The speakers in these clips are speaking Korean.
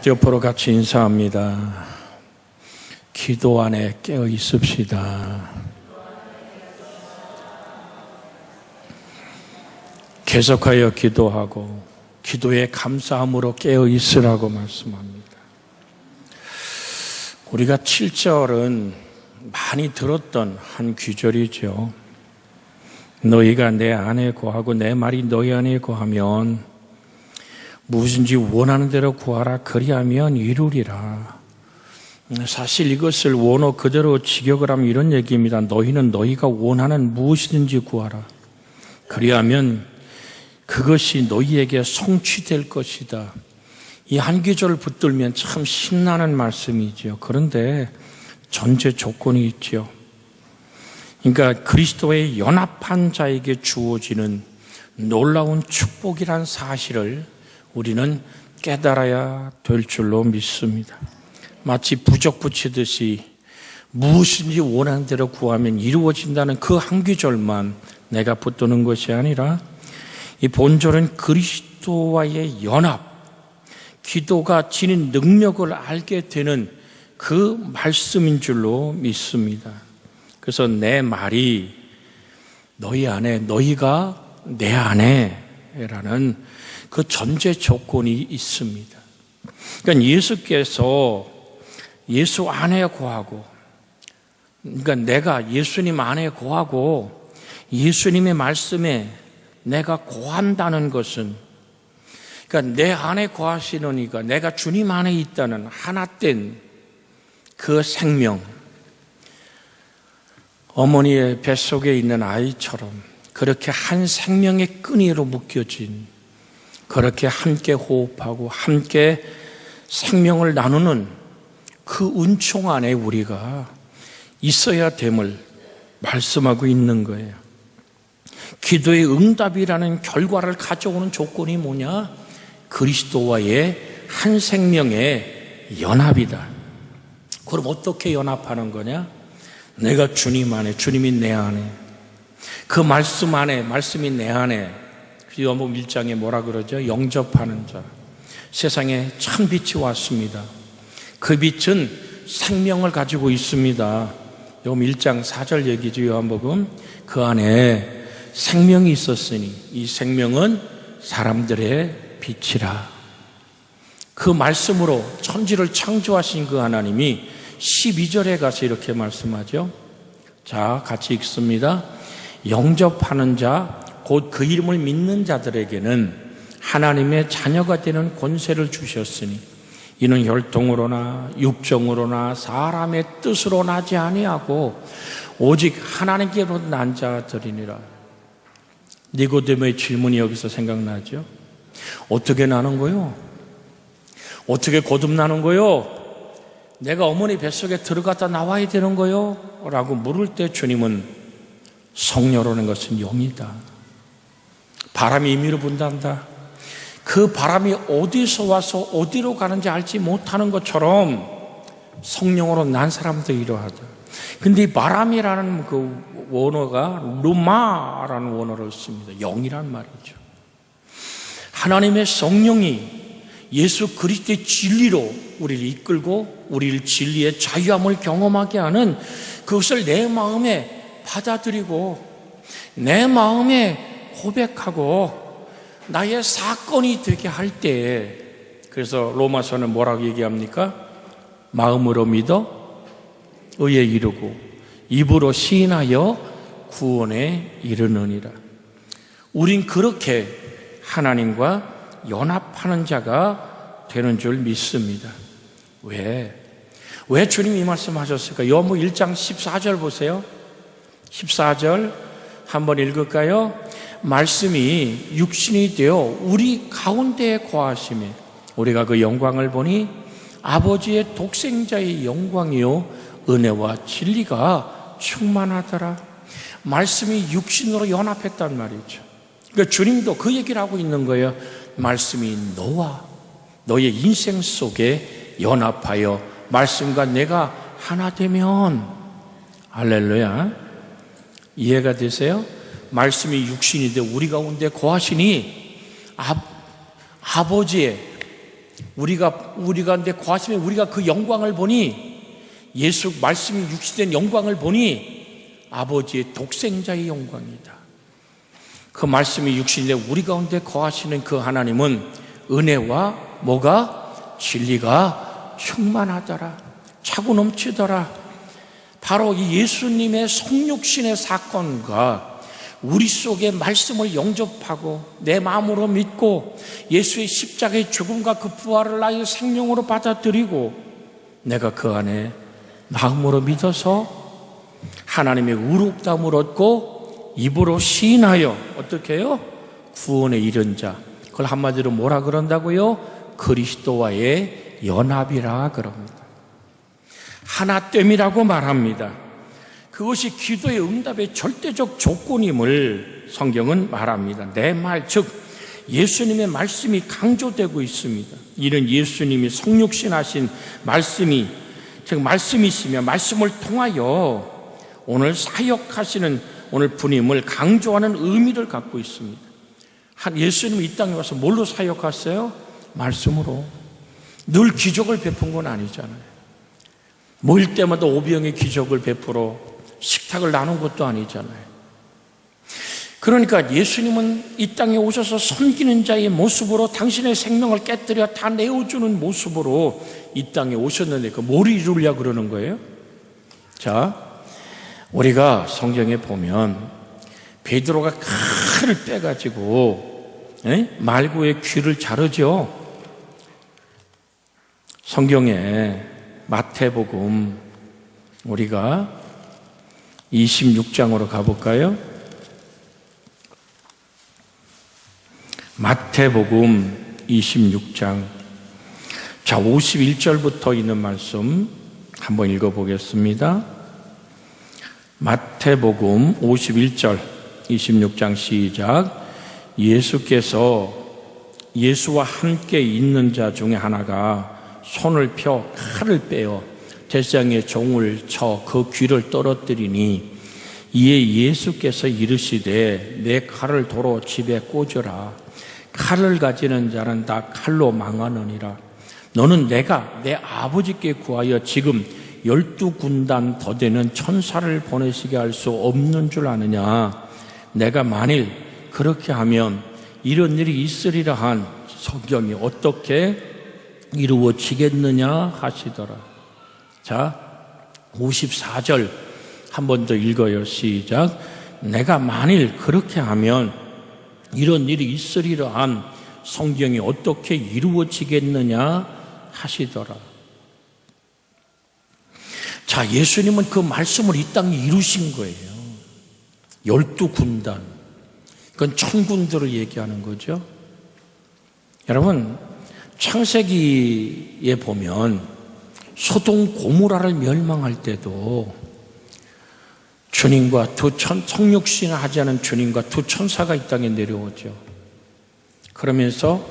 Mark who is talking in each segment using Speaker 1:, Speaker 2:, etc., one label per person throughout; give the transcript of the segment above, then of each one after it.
Speaker 1: 옆으로 같이 인사합니다. 기도 안에 깨어 있읍시다. 계속하여 기도하고 기도의 감사함으로 깨어 있으라고 말씀합니다. 우리가 7절은 많이 들었던 한 귀절이죠. 너희가 내 안에 거하고 내 말이 너희 안에 거하면 무엇인지 원하는 대로 구하라. 그리하면 이루리라. 사실 이것을 원어 그대로 직역을 하면 이런 얘기입니다. 너희는 너희가 원하는 무엇이든지 구하라. 그리하면 그것이 너희에게 성취될 것이다. 이 한 구절을 붙들면 참 신나는 말씀이죠. 그런데 전제 조건이 있죠. 그러니까 그리스도의 연합한 자에게 주어지는 놀라운 축복이란 사실을 우리는 깨달아야 될 줄로 믿습니다. 마치 부적 붙이듯이 무엇인지 원하는 대로 구하면 이루어진다는 그 한 구절만 내가 붙드는 것이 아니라 이 본절은 그리스도와의 연합, 기도가 지닌 능력을 알게 되는 그 말씀인 줄로 믿습니다. 그래서 내 말이 너희 안에, 너희가 내 안에 라는 그 전제 조건이 있습니다. 그러니까 예수께서 예수 안에 거하고, 그러니까 내가 예수님 안에 거하고 예수님의 말씀에 내가 거한다는 것은, 그러니까 내 안에 거하시느니까 내가 주님 안에 있다는 하나된 그 생명, 어머니의 뱃속에 있는 아이처럼 그렇게 한 생명의 끈이로 묶여진, 그렇게 함께 호흡하고 함께 생명을 나누는 그 은총 안에 우리가 있어야 됨을 말씀하고 있는 거예요. 기도의 응답이라는 결과를 가져오는 조건이 뭐냐? 그리스도와의 한 생명의 연합이다. 그럼 어떻게 연합하는 거냐? 내가 주님 안에, 주님이 내 안에, 그 말씀 안에, 말씀이 내 안에. 요한복음 1장에 뭐라 그러죠? 영접하는 자. 세상에 참 빛이 왔습니다. 그 빛은 생명을 가지고 있습니다. 요한복음 1장 4절 얘기죠. 요한복음. 그 안에 생명이 있었으니 이 생명은 사람들의 빛이라. 그 말씀으로 천지를 창조하신 그 하나님이 12절에 가서 이렇게 말씀하죠. 자, 같이 읽습니다. 영접하는 자, 곧 그 이름을 믿는 자들에게는 하나님의 자녀가 되는 권세를 주셨으니 이는 혈통으로나 육정으로나 사람의 뜻으로 나지 아니하고 오직 하나님께로 난 자들이니라. 니고데모의 질문이 여기서 생각나죠. 어떻게 나는 거요? 어떻게 거듭나는 거요? 내가 어머니 뱃속에 들어갔다 나와야 되는 거요? 라고 물을 때 주님은 성령이라는 것은 영이다. 바람이 임의로 분다한다. 그 바람이 어디서 와서 어디로 가는지 알지 못하는 것처럼 성령으로 난 사람도 이러하다. 근데 이 바람이라는 그 원어가 루마라는 원어를 씁니다. 영이란 말이죠. 하나님의 성령이 예수 그리스도의 진리로 우리를 이끌고 우리를 진리의 자유함을 경험하게 하는 그것을 내 마음에 받아들이고 내 마음에 고백하고 나의 사건이 되게 할 때에, 그래서 로마서는 뭐라고 얘기합니까? 마음으로 믿어 의에 이르고 입으로 시인하여 구원에 이르느니라. 우린 그렇게 하나님과 연합하는 자가 되는 줄 믿습니다. 왜 주님이 이 말씀 하셨을까? 요한복음 1장 14절 보세요. 14절 한번 읽을까요? 말씀이 육신이 되어 우리 가운데에 거하시며 우리가 그 영광을 보니 아버지의 독생자의 영광이요 은혜와 진리가 충만하더라. 말씀이 육신으로 연합했단 말이죠. 그러니까 주님도 그 얘기를 하고 있는 거예요. 말씀이 너와 너의 인생 속에 연합하여 말씀과 내가 하나 되면, 할렐루야, 이해가 되세요? 말씀이 육신이 되어 우리 가운데 거하시니 아버지의 우리 가운데 거하시면 우리가 그 영광을 보니, 예수 말씀이 육신된 영광을 보니 아버지의 독생자의 영광이다. 그 말씀이 육신이 된 우리 가운데 거하시는 그 하나님은 은혜와 뭐가? 진리가 충만하더라, 차고 넘치더라. 바로 이 예수님의 성육신의 사건과 우리 속에 말씀을 영접하고 내 마음으로 믿고 예수의 십자가의 죽음과 그 부활을 나의 생명으로 받아들이고 내가 그 안에 마음으로 믿어서 하나님의 의롭다함을 얻고 입으로 시인하여 어떻게 해요? 구원에 이른 자, 그걸 한마디로 뭐라 그런다고요? 그리스도와의 연합이라 그럽니다. 하나됨이라고 말합니다. 그것이 기도의 응답의 절대적 조건임을 성경은 말합니다. 내 말, 즉 예수님의 말씀이 강조되고 있습니다. 이는 예수님이 성육신 하신 말씀이, 즉 말씀이시며 말씀을 통하여 오늘 사역하시는 오늘 분임을 강조하는 의미를 갖고 있습니다. 예수님이 이 땅에 와서 뭘로 사역하세요? 말씀으로. 늘 기적을 베푼 건 아니잖아요. 모일 때마다 오병의 기적을 베풀어 식탁을 나눈 것도 아니잖아요. 그러니까 예수님은 이 땅에 오셔서 섬기는 자의 모습으로 당신의 생명을 깨뜨려 다 내어주는 모습으로 이 땅에 오셨는데 그 뭘 이루려고 그러는 거예요? 자, 우리가 성경에 보면 베드로가 칼을 빼가지고 말고의 귀를 자르죠. 성경에 마태복음 우리가 26장으로 가볼까요? 마태복음 26장. 자, 51절부터 있는 말씀 한번 읽어보겠습니다. 마태복음 51절 26장 시작. 예수께서 예수와 함께 있는 자 중에 하나가 손을 펴 칼을 빼어 제사장의 종을 쳐 그 귀를 떨어뜨리니 이에 예수께서 이르시되 내 칼을 도로 집에 꽂으라. 칼을 가지는 자는 다 칼로 망하느니라. 너는 내가 내 아버지께 구하여 지금 12군단 더 되는 천사를 보내시게 할 수 없는 줄 아느냐. 내가 만일 그렇게 하면 이런 일이 있으리라 한 성경이 어떻게 이루어지겠느냐 하시더라. 자, 54절 한 번 더 읽어요. 시작. 내가 만일 그렇게 하면 이런 일이 있으리라 한 성경이 어떻게 이루어지겠느냐 하시더라. 자, 예수님은 그 말씀을 이 땅에 이루신 거예요. 12군단. 그건 천군들을 얘기하는 거죠. 여러분, 창세기에 보면 소돔 고모라를 멸망할 때도 주님과 성육신을 하지 않은 주님과 두 천사가 이 땅에 내려오죠. 그러면서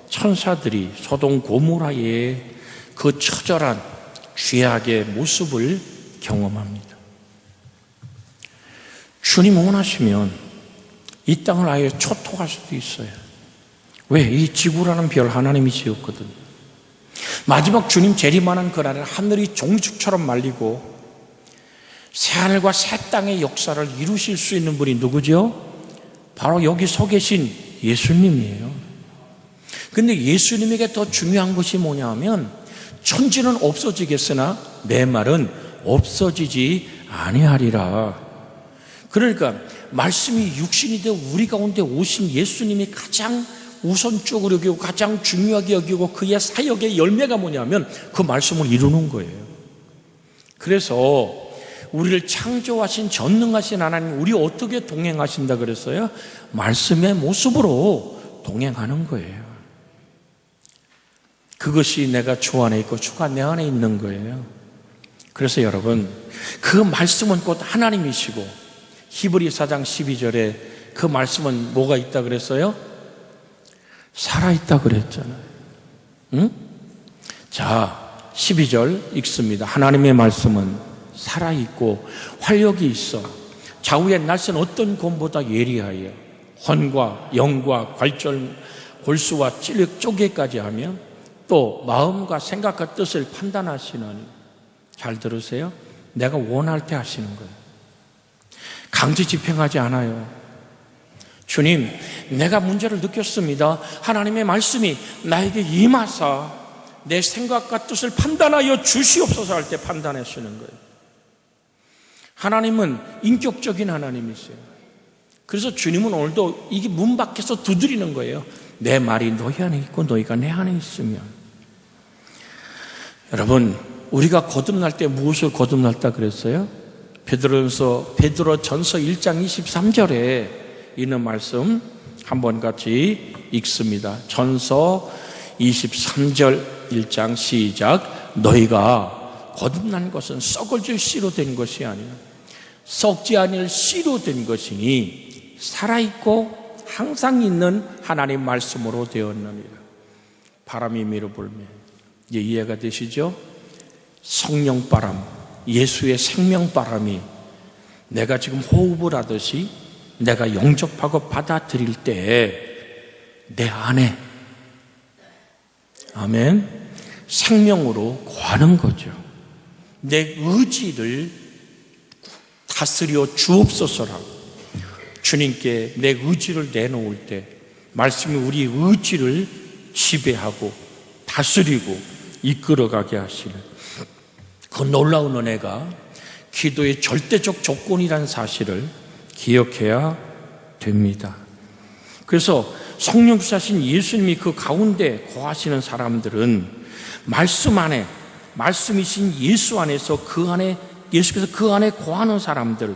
Speaker 1: 천사들이 소돔 고모라의 그 처절한 죄악의 모습을 경험합니다. 주님 원하시면 이 땅을 아예 초토할 수도 있어요. 왜? 이 지구라는 별 하나님이 지었거든. 마지막 주님 재림하는 그날에 하늘이 종축처럼 말리고 새하늘과 새 땅의 역사를 이루실 수 있는 분이 누구죠? 바로 여기 서 계신 예수님이에요. 근데 예수님에게 더 중요한 것이 뭐냐 하면 천지는 없어지겠으나 내 말은 없어지지 아니하리라. 그러니까 말씀이 육신이 되어 우리 가운데 오신 예수님이 가장 우선적으로 여기고 가장 중요하게 여기고 그의 사역의 열매가 뭐냐면 그 말씀을 이루는 거예요. 그래서 우리를 창조하신 전능하신 하나님, 우리 어떻게 동행하신다 그랬어요? 말씀의 모습으로 동행하는 거예요. 그것이 내가 주 안에 있고 주가 내 안에 있는 거예요. 그래서 여러분, 그 말씀은 곧 하나님이시고 히브리 4장 12절에 그 말씀은 뭐가 있다 그랬어요? 살아있다 그랬잖아요. 응? 자, 12절 읽습니다. 하나님의 말씀은 살아있고 활력이 있어 좌우의 날선 어떤 검보다 예리하여 혼과 영과 골수와 찔려 쪼개까지 하면 또 마음과 생각과 뜻을 판단하시는, 잘 들으세요. 내가 원할 때 하시는 거예요. 강제 집행하지 않아요. 주님, 내가 문제를 느꼈습니다. 하나님의 말씀이 나에게 임하사 내 생각과 뜻을 판단하여 주시옵소서 할 때 판단해 주는 거예요. 하나님은 인격적인 하나님이세요. 그래서 주님은 오늘도 이게 문 밖에서 두드리는 거예요. 내 말이 너희 안에 있고 너희가 내 안에 있으면. 여러분, 우리가 거듭날 때 무엇을 거듭났다 그랬어요? 베드로전서 1장 23절에 있는 말씀 한번 같이 읽습니다. 전서 23절 1장 시작. 너희가 거듭난 것은 썩어질 씨로 된 것이 아니라 썩지 아니할 씨로 된 것이니 살아있고 항상 있는 하나님 말씀으로 되었느니라. 바람이 밀어불며, 이제 이해가 되시죠? 성령바람, 예수의 생명바람이 내가 지금 호흡을 하듯이 내가 영접하고 받아들일 때 내 안에, 아멘, 생명으로 거하는 거죠. 내 의지를 다스려 주옵소서라고 주님께 내 의지를 내놓을 때 말씀이 우리 의지를 지배하고 다스리고 이끌어가게 하시는 그 놀라운 은혜가 기도의 절대적 조건이라는 사실을 기억해야 됩니다. 그래서 성령 주사신 예수님이 그 가운데 거하시는 사람들은 말씀 안에, 말씀이신 예수 안에서 그 안에, 예수께서 그 안에 거하는 사람들,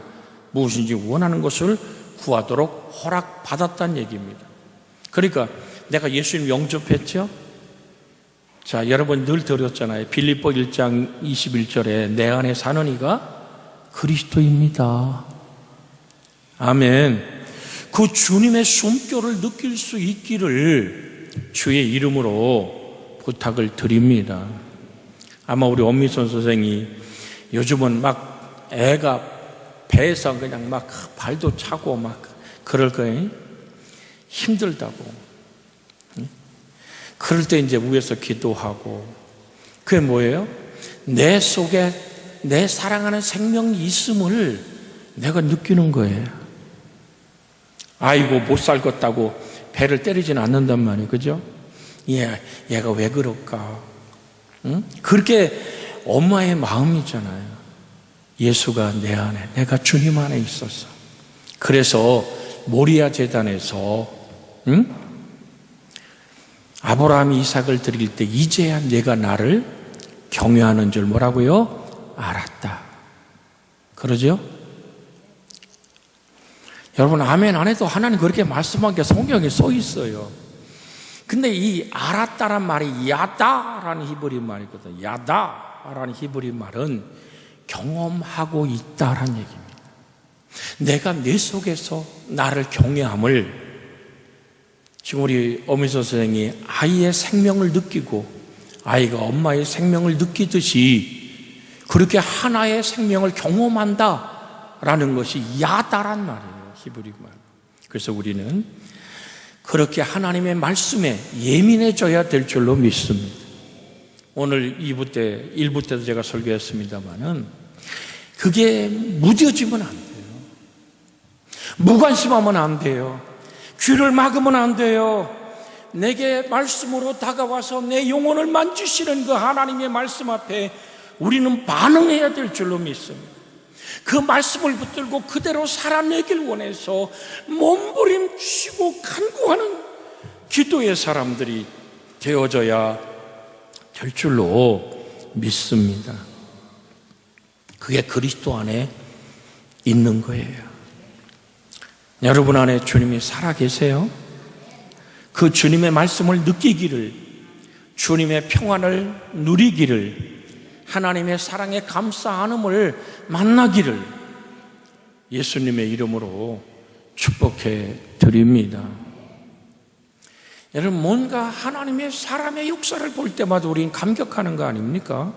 Speaker 1: 무엇인지 원하는 것을 구하도록 허락받았다는 얘기입니다. 그러니까 내가 예수님 영접했죠? 자, 여러분 늘 들었잖아요. 빌립보 1장 21절에 내 안에 사는 이가 그리스도입니다. 아멘. 그 주님의 숨결을 느낄 수 있기를 주의 이름으로 부탁을 드립니다. 아마 우리 엄미선 선생이 요즘은 막 애가 배에서 그냥 막 발도 차고 막 그럴 거예요. 힘들다고. 그럴 때 이제 위에서 기도하고, 그게 뭐예요? 내 속에 내 사랑하는 생명이 있음을 내가 느끼는 거예요. 아이고 못 살겠다고 배를 때리지는 않는단 말이에요. 그죠? 얘가 왜 그럴까? 응? 그렇게 엄마의 마음이잖아요. 예수가 내 안에, 내가 주님 안에 있었어. 그래서 모리아 제단에서 아브라함이 이삭을 드릴 때 이제야 내가 나를 경외하는 줄 뭐라고요? 알았다. 그러죠? 여러분, 아멘 안 해도 하나님 그렇게 말씀한 게 성경에 써 있어요. 근데 이 알았다란 말이 야다라는 히브리 말이거든요. 야다라는 히브리 말은 경험하고 있다라는 얘기입니다. 내가 내 속에서 나를 경외함을, 지금 우리 어미소 선생이 아이의 생명을 느끼고 아이가 엄마의 생명을 느끼듯이 그렇게 하나의 생명을 경험한다라는 것이 야다란 말이에요. 히브리 말. 그래서 우리는 그렇게 하나님의 말씀에 예민해져야 될 줄로 믿습니다. 오늘 1부 때도 제가 설교했습니다마는 그게 무뎌지면 안 돼요. 무관심하면 안 돼요. 귀를 막으면 안 돼요. 내게 말씀으로 다가와서 내 영혼을 만지시는 그 하나님의 말씀 앞에 우리는 반응해야 될 줄로 믿습니다. 그 말씀을 붙들고 그대로 살아내길 원해서 몸부림치고 간구하는 기도의 사람들이 되어져야 될 줄로 믿습니다. 그게 그리스도 안에 있는 거예요. 여러분 안에 주님이 살아계세요? 그 주님의 말씀을 느끼기를, 주님의 평안을 누리기를, 하나님의 사랑에 감사 안음을 만나기를 예수님의 이름으로 축복해 드립니다. 여러분, 뭔가 하나님의 사람의 역사를 볼 때마다 우리는 감격하는 거 아닙니까?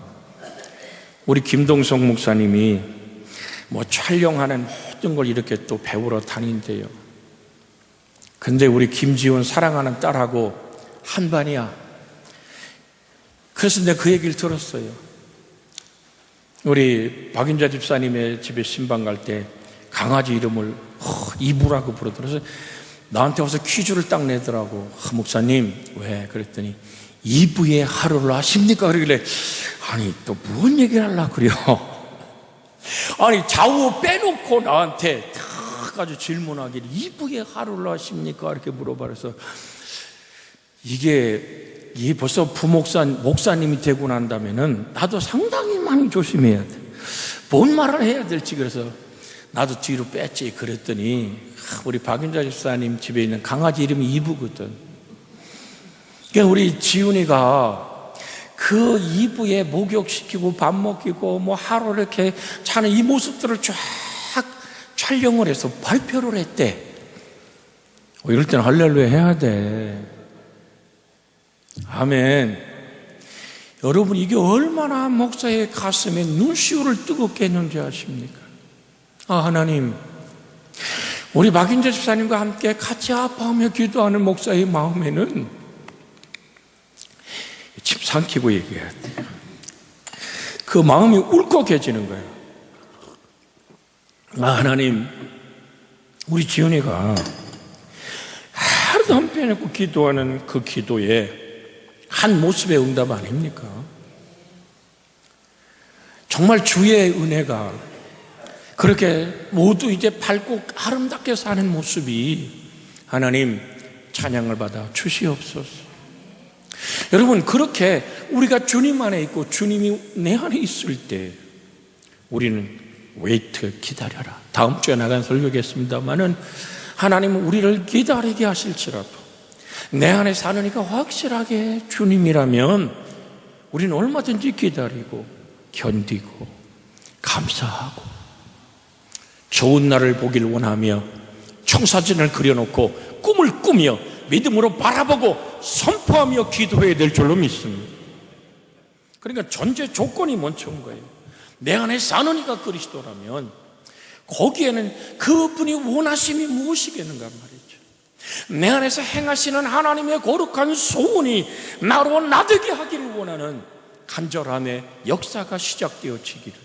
Speaker 1: 우리 김동성 목사님이 뭐 촬영하는 모든 걸 이렇게 또 배우러 다닌대요. 근데 우리 김지훈 사랑하는 딸하고 한반이야. 그래서 내가 그 얘기를 들었어요. 우리 박윤자 집사님의 집에 신방 갈 때 강아지 이름을 이부라고 부르더라고요. 그래서 나한테 와서 퀴즈를 딱 내더라고. 목사님, 왜? 그랬더니 이부의 하루를 아십니까? 그러길래 아니 또 뭔 얘기를 하려고 그래요? 아니 좌우 빼놓고 나한테 딱 아주 질문하기를 이부의 하루를 아십니까? 이렇게 물어봐. 그래서 이게 벌써 목사님이 되고 난다면은 나도 상당히 많이 조심해야 돼. 뭔 말을 해야 될지. 그래서 나도 뒤로 뺐지. 그랬더니 우리 박윤자 집사님 집에 있는 강아지 이름이 이부거든. 그러니까 우리 지훈이가 그 이부에 목욕시키고 밥 먹이고 뭐 하루 이렇게 자는 이 모습들을 쫙 촬영을 해서 발표를 했대. 이럴 때는 할렐루야 해야 돼. 아멘. 여러분, 이게 얼마나 목사의 가슴에 눈시울을 뜨겁게 했는지 아십니까? 하나님, 우리 박인재 집사님과 함께 같이 아파하며 기도하는 목사의 마음에는 집 삼키고 얘기해야 돼요. 그 마음이 울컥해지는 거예요. 하나님, 우리 지훈이가 하루도 안 빼놓고 기도하는 그 기도에 한 모습의 응답 아닙니까? 정말 주의 은혜가 그렇게 모두 이제 밝고 아름답게 사는 모습이 하나님 찬양을 받아 주시옵소서. 여러분, 그렇게 우리가 주님 안에 있고 주님이 내 안에 있을 때 우리는 웨이트, 기다려라. 다음 주에 나간 설교겠습니다만은 하나님은 우리를 기다리게 하실지라도 내 안에 사는 이가 확실하게 주님이라면 우리는 얼마든지 기다리고 견디고 감사하고 좋은 날을 보길 원하며 청사진을 그려놓고 꿈을 꾸며 믿음으로 바라보고 선포하며 기도해야 될 줄로 믿습니다. 그러니까 전제 조건이 먼저인 거예요. 내 안에 사는 이가 그리스도라면 거기에는 그분이 원하심이 무엇이겠는가 말이죠. 내 안에서 행하시는 하나님의 거룩한 소원이 나로 나되게 하기를 원하는 간절함의 역사가 시작되어지기를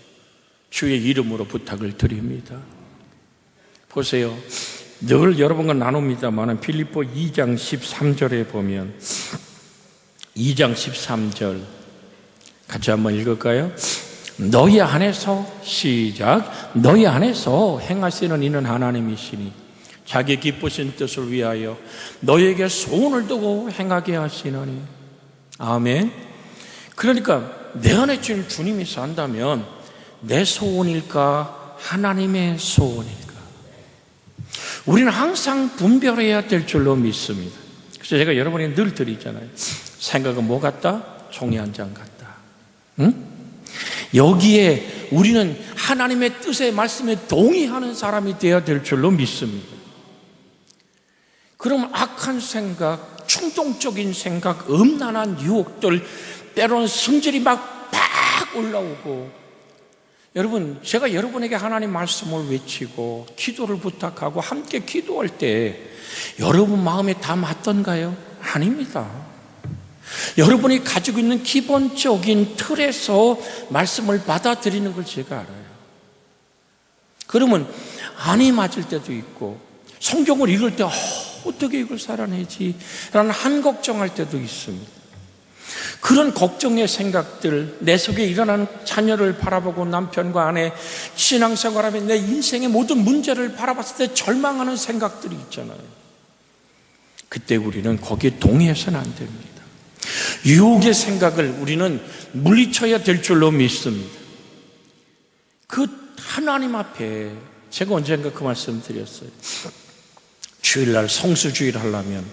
Speaker 1: 주의 이름으로 부탁을 드립니다. 보세요. 늘 여러분과 나눕니다만 빌립보 2장 13절에 보면 2장 13절 같이 한번 읽을까요? 너희 안에서 시작 너희 안에서 행하시는 이는 하나님이시니 자기 기쁘신 뜻을 위하여 너희에게 소원을 두고 행하게 하시느니. 아멘. 그러니까 내 안에 지금 주님이 산다면 내 소원일까 하나님의 소원일까? 우리는 항상 분별해야 될 줄로 믿습니다. 그래서 제가 여러분에게 늘 드리잖아요. 생각은 뭐 같다? 종이 한 장 같다. 응? 여기에 우리는 하나님의 뜻의 말씀에 동의하는 사람이 되어야 될 줄로 믿습니다. 그러면 악한 생각, 충동적인 생각, 음란한 유혹들, 때로는 성질이 막 올라오고, 여러분, 제가 여러분에게 하나님 말씀을 외치고 기도를 부탁하고 함께 기도할 때 여러분 마음에 다 맞던가요? 아닙니다. 여러분이 가지고 있는 기본적인 틀에서 말씀을 받아들이는 걸 제가 알아요. 그러면 안이 맞을 때도 있고 성경을 읽을 때 어떻게 이걸 살아내지? 라는 한 걱정할 때도 있습니다. 그런 걱정의 생각들, 내 속에 일어나는 자녀를 바라보고 남편과 아내, 신앙생활하며 내 인생의 모든 문제를 바라봤을 때 절망하는 생각들이 있잖아요. 그때 우리는 거기에 동의해서는 안 됩니다. 유혹의 생각을 우리는 물리쳐야 될 줄로 믿습니다. 그 하나님 앞에 제가 언젠가 그 말씀 드렸어요. 주일날 성수주의를 하려면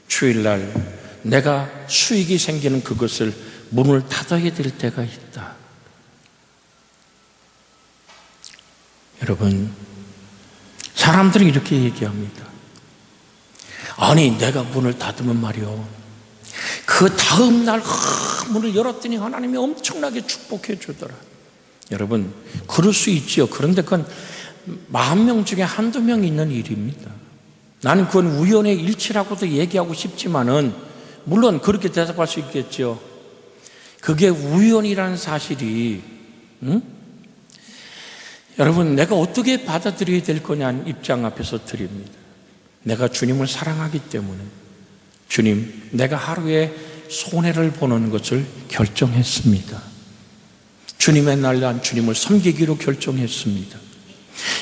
Speaker 1: 주일날 내가 수익이 생기는 그것을 문을 닫아야 될 때가 있다. 여러분, 사람들이 이렇게 얘기합니다. 아니, 내가 문을 닫으면 말이요, 그 다음 날 문을 열었더니 하나님이 엄청나게 축복해 주더라. 여러분, 그럴 수 있지요. 그런데 그건 10,000명 중에 한두 명 있는 일입니다. 나는 그건 우연의 일치라고도 얘기하고 싶지만은 물론 그렇게 대답할 수 있겠죠. 그게 우연이라는 사실이, 여러분, 내가 어떻게 받아들여야 될 거냐는 입장 앞에서 드립니다. 내가 주님을 사랑하기 때문에, 주님, 내가 하루에 손해를 보는 것을 결정했습니다. 주님의 날 난 주님을 섬기기로 결정했습니다.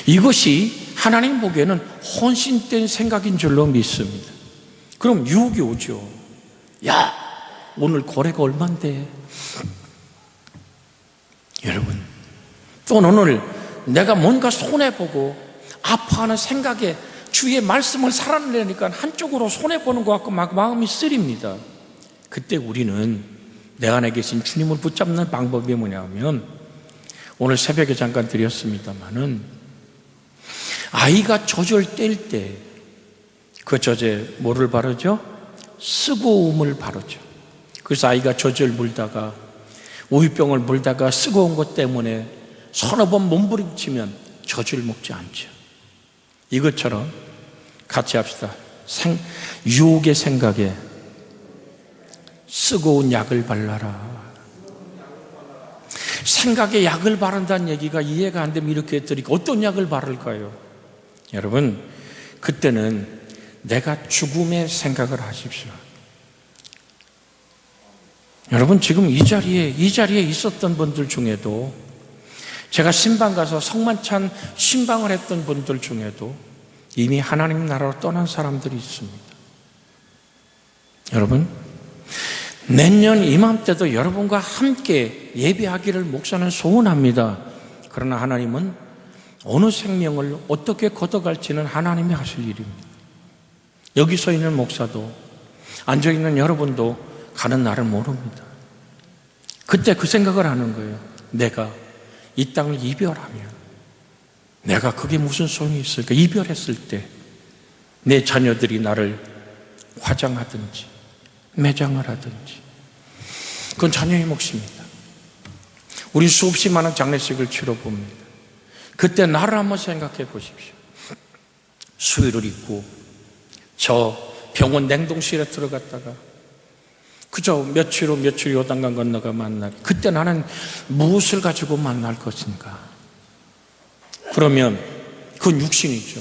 Speaker 1: 이것이 하나님 보기에는 헌신된 생각인 줄로 믿습니다. 그럼 유혹이 오죠. 야, 오늘 거래가 얼만데? 여러분, 또 오늘 내가 뭔가 손해보고 아파하는 생각에 주의 말씀을 살아내니까 한쪽으로 손해보는 것 같고 막 마음이 쓰립니다. 그때 우리는 내 안에 계신 주님을 붙잡는 방법이 뭐냐면, 오늘 새벽에 잠깐 드렸습니다마는, 아이가 젖을 뗄 때 그 젖에 뭐를 바르죠? 쓰고움을 바르죠. 그래서 아이가 젖을 물다가, 우유병을 물다가 쓰고운 것 때문에 서너 번 몸부림치면 젖을 먹지 않죠. 이것처럼 같이 합시다. 유혹의 생각에 쓰고운 약을 발라라. 생각에 약을 바른다는 얘기가 이해가 안 되면 이렇게 드리고, 어떤 약을 바를까요? 여러분, 그때는 내가 죽음의 생각을 하십시오. 여러분, 지금 이 자리에 있었던 분들 중에도, 제가 신방 가서 성만찬 신방을 했던 분들 중에도 이미 하나님 나라로 떠난 사람들이 있습니다. 여러분, 내년 이맘때도 여러분과 함께 예배하기를 목사는 소원합니다. 그러나 하나님은 어느 생명을 어떻게 걷어갈지는 하나님이 하실 일입니다. 여기 서 있는 목사도, 앉아있는 여러분도 가는 날을 모릅니다. 그때 그 생각을 하는 거예요. 내가 이 땅을 이별하면 내가 그게 무슨 소용이 있을까? 이별했을 때 내 자녀들이 나를 화장하든지 매장을 하든지, 그건 자녀의 몫입니다. 우리 수없이 많은 장례식을 치러봅니다. 그때 나를 한번 생각해 보십시오. 수의를 입고 저 병원 냉동실에 들어갔다가 그저 며칠 후 며칠 요단강 건너가 만나리, 그때 나는 무엇을 가지고 만날 것인가? 그러면 그건 육신이죠.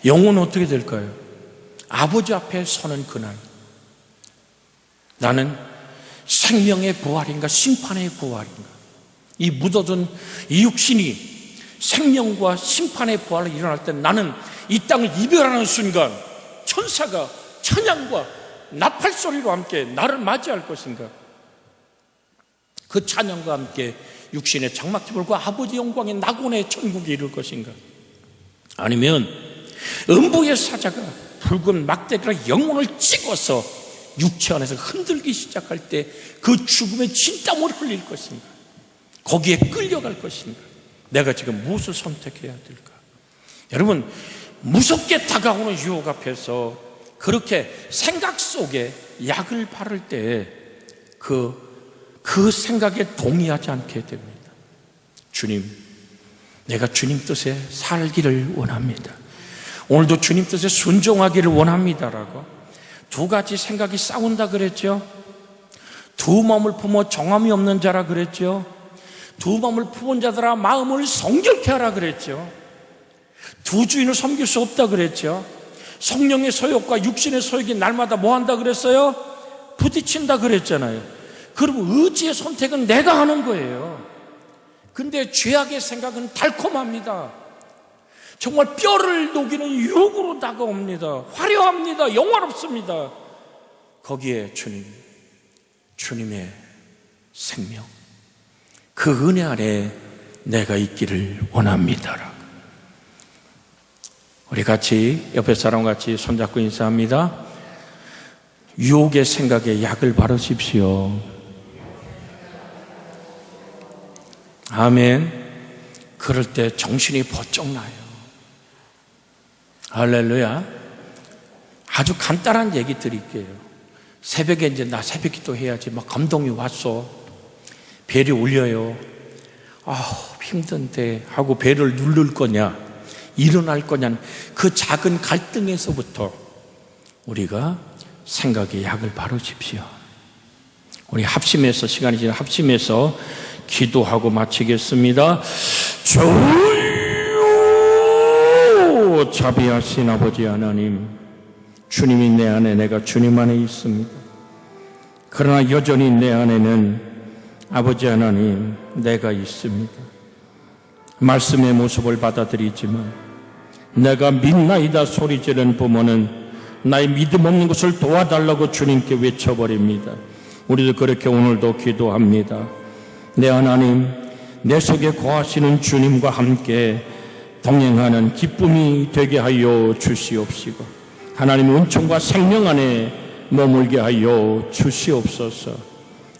Speaker 1: 영혼은 어떻게 될까요? 아버지 앞에 서는 그날, 나는 생명의 부활인가 심판의 부활인가? 이 묻어둔 이 육신이 생명과 심판의 부활로 일어날 때 나는 이 땅을 이별하는 순간 천사가 찬양과 나팔소리로 함께 나를 맞이할 것인가? 그 찬양과 함께 육신의 장막지 불고 아버지 영광의 낙원의 천국에 이를 것인가? 아니면 음부의 사자가 붉은 막대기로 영혼을 찍어서 육체 안에서 흔들기 시작할 때 그 죽음의 진땀을 흘릴 것인가? 거기에 끌려갈 것인가? 내가 지금 무엇을 선택해야 될까? 여러분, 무섭게 다가오는 유혹 앞에서 그렇게 생각 속에 약을 바를 때 그 생각에 동의하지 않게 됩니다. 주님, 내가 주님 뜻에 살기를 원합니다. 오늘도 주님 뜻에 순종하기를 원합니다라고 두 가지 생각이 싸운다 그랬죠. 두 마음을 품어 정함이 없는 자라 그랬죠. 두 마음을 품은 자들아 마음을 성결케 하라 그랬죠. 두 주인을 섬길 수 없다 그랬죠. 성령의 소욕과 육신의 소욕이 날마다 뭐 한다 그랬어요? 부딪힌다 그랬잖아요. 그럼 의지의 선택은 내가 하는 거예요. 근데 죄악의 생각은 달콤합니다. 정말 뼈를 녹이는 유혹으로 다가옵니다. 화려합니다. 영화롭습니다. 거기에 주님의 생명, 그 은혜 아래 내가 있기를 원합니다. 우리 같이 옆에 사람과 같이 손잡고 인사합니다. 유혹의 생각에 약을 바르십시오. 아멘. 그럴 때 정신이 번쩍 나요. 할렐루야. 아주 간단한 얘기 드릴게요. 새벽에 이제 나 새벽 기도 해야지 막 감동이 왔어. 벨이 울려요. 힘든데 하고 벨을 누를 거냐 일어날 거냐는 그 작은 갈등에서부터 우리가 생각에 약을 바르십시오. 우리 합심해서, 시간이 지나 합심해서 기도하고 마치겠습니다. 주여, 자비하신 아버지 하나님, 주님이 내 안에, 내가 주님 안에 있습니다. 그러나 여전히 내 안에는 아버지 하나님, 내가 있습니다. 말씀의 모습을 받아들이지만 내가 믿나이다 소리지르는 부모는 나의 믿음 없는 것을 도와달라고 주님께 외쳐버립니다. 우리도 그렇게 오늘도 기도합니다. 내 하나님, 내 속에 거하시는 주님과 함께 동행하는 기쁨이 되게 하여 주시옵시고, 하나님의 은총과 생명 안에 머물게 하여 주시옵소서.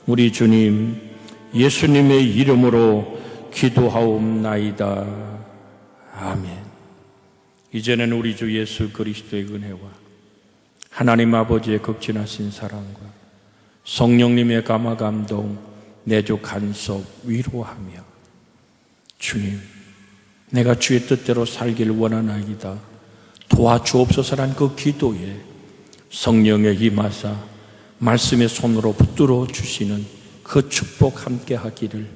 Speaker 1: 우리 주님 예수님의 이름으로 기도하옵나이다. 아멘. 이제는 우리 주 예수 그리스도의 은혜와 하나님 아버지의 극진하신 사랑과 성령님의 감화 감동, 내주 간섭, 위로하며 주님, 내가 주의 뜻대로 살길 원하나이다 도와주옵소서란 그 기도에 성령의 임하사 말씀의 손으로 붙들어 주시는 그 축복 함께 하기를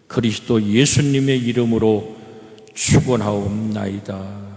Speaker 1: 그리스도 예수님의 이름으로 축원하옵나이다.